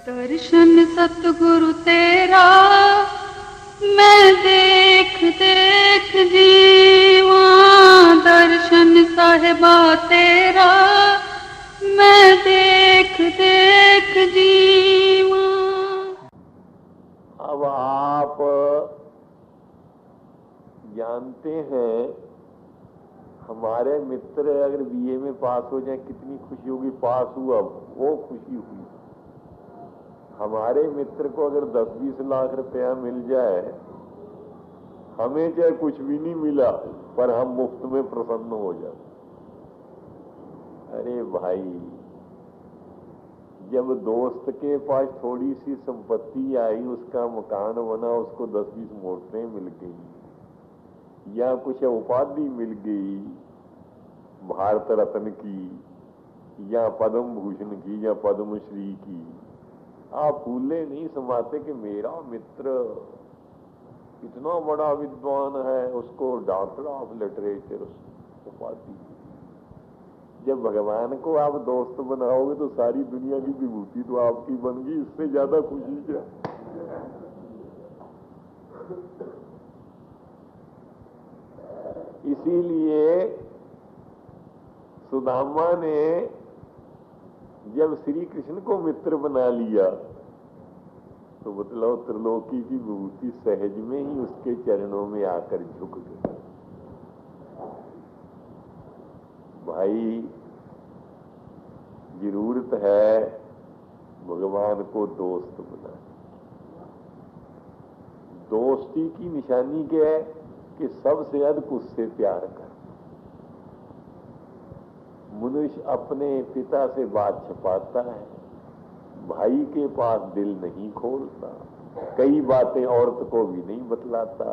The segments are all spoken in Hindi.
दर्शन सतगुरु तेरा मैं देख देख जीवा, दर्शन साहिबा तेरा मैं देख देख जीवा। अब आप जानते हैं हमारे मित्र अगर बीए में पास हो जाए कितनी खुशी होगी, पास हुआ वो खुशी हुई। हमारे मित्र को अगर 10-20 लाख रुपया मिल जाए, हमें चाहे कुछ भी नहीं मिला पर हम मुफ्त में प्रसन्न हो जाए। अरे भाई, जब दोस्त के पास थोड़ी सी संपत्ति आई, उसका मकान बना, उसको 10-20 मोटरें मिल गई या कुछ उपाधि मिल गई भारत रत्न की या पद्म भूषण की या पद्मश्री की, आप फूले नहीं समाते कि मेरा मित्र इतना बड़ा विद्वान है, उसको डॉक्टर ऑफ लिटरेचर उपाधि। जब भगवान को आप दोस्त बनाओगे तो सारी दुनिया की विभूति तो आपकी बन गई, इससे ज्यादा खुशी क्या। इसीलिए सुदामा ने जब श्री कृष्ण को मित्र बना लिया तो बतलाओ त्रिलोकी की विभूति सहज में ही उसके चरणों में आकर झुक गई। भाई, जरूरत है भगवान को दोस्त बनाने। दोस्ती की निशानी क्या है कि सबसे अधिक उससे प्यार कर। मनुष्य अपने पिता से बात छिपाता है, भाई के पास दिल नहीं खोलता, कई बातें औरत को भी नहीं बतलाता।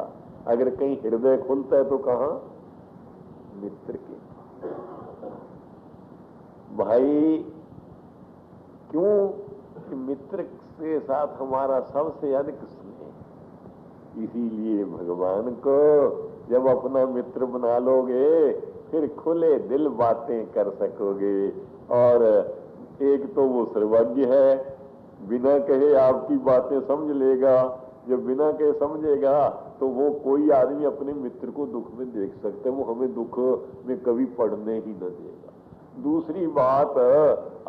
अगर कहीं हृदय खुलता है तो कहां? मित्र के पास। भाई क्यों? कि मित्र के साथ हमारा सबसे अधिक स्नेह। इसीलिए भगवान को जब अपना मित्र बना लोगे फिर खुले दिल बातें कर सकोगे। और एक तो वो सर्वज्ञ है, बिना कहे आपकी बातें समझ लेगा। जब बिना कहे समझेगा तो वो कोई आदमी अपने मित्र को दुख में देख सकता है, वो हमें दुख में कभी पड़ने ही न देगा। दूसरी बात,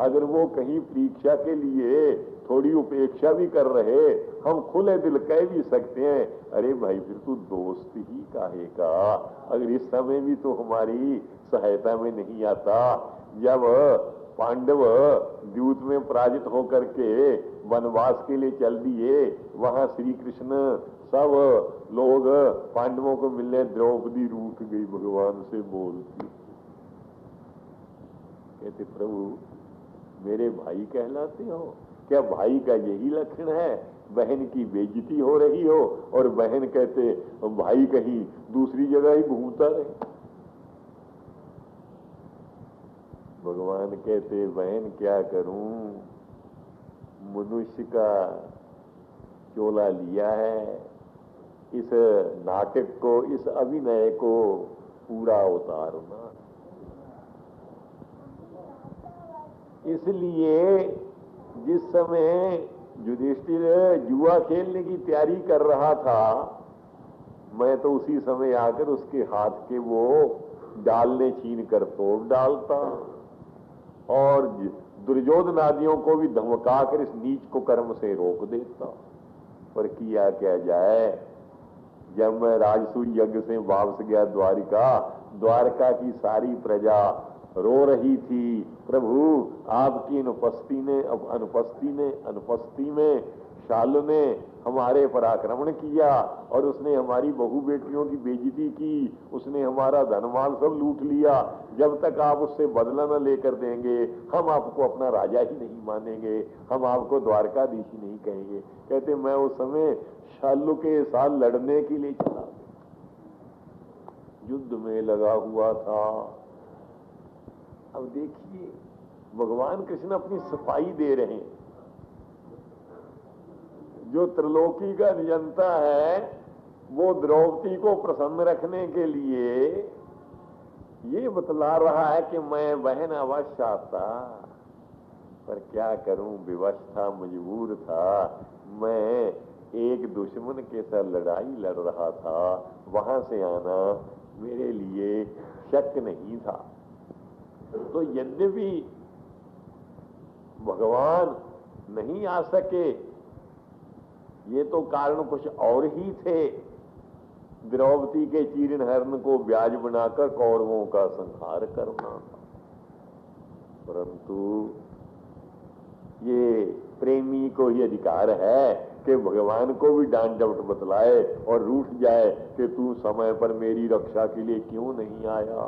अगर वो कहीं परीक्षा के लिए थोड़ी उपेक्षा भी कर रहे, हम खुले दिल कह भी सकते हैं, अरे भाई फिर तू दोस्त ही काहे का, अगर इस समय भी तो हमारी सहायता में नहीं आता। जब पांडव द्यूत में पराजित होकर के वनवास के लिए चल दिए, वहां श्री कृष्ण सब लोग पांडवों को मिलने, द्रौपदी रूठ गई भगवान से बोलती, कहते प्रभु मेरे भाई कहलाते हो, क्या भाई का यही लक्षण है बहन की बेइज्जती हो रही हो? और बहन कहते भाई कहीं दूसरी जगह ही घूमता रहे। भगवान कहते बहन क्या करूं, मनुष्य का चोला लिया है, इस नाटक को, इस अभिनय को पूरा उतारना। इसलिए जिस समय युधिष्ठिर जुआ खेलने की तैयारी कर रहा था, मैं तो उसी समय आकर उसके हाथ के वो डालने छीन कर तोड़ डालता और दुर्योधन आदियों को भी धमकाकर इस नीच को कर्म से रोक देता। पर किया क्या जाए, जब मैं राजसूय यज्ञ से वापस गया द्वारका की सारी प्रजा रो रही थी, प्रभु आपकी अनुपस्थिति में शालू ने हमारे पर आक्रमण किया और उसने हमारी बहु बेटियों की बेइज्जती की, उसने हमारा धनमाल सब लूट लिया। जब तक आप उससे बदला न लेकर देंगे हम आपको अपना राजा ही नहीं मानेंगे, हम आपको द्वारकाधीश ही नहीं कहेंगे। कहते मैं उस समय शालू के साथ लड़ने के लिए चला, युद्ध में लगा हुआ था। अब देखिए भगवान कृष्ण अपनी सफाई दे रहे हैं। जो त्रिलोकी का नियंता है वो द्रौपदी को प्रसन्न रखने के लिए ये बतला रहा है कि मैं बहन अवश्य आता, पर क्या करूं, विवश था, मजबूर था। मैं एक दुश्मन के साथ लड़ाई लड़ रहा था, वहां से आना मेरे लिए शक नहीं था। तो यद्यपि भगवान नहीं आ सके, ये तो कारण कुछ और ही थे। द्रौपदी के चीरहरण को ब्याज बनाकर कौरवों का संहार करना, परंतु ये प्रेमी को ही अधिकार है कि भगवान को भी डांट डपट बतलाए और रूठ जाए कि तू समय पर मेरी रक्षा के लिए क्यों नहीं आया।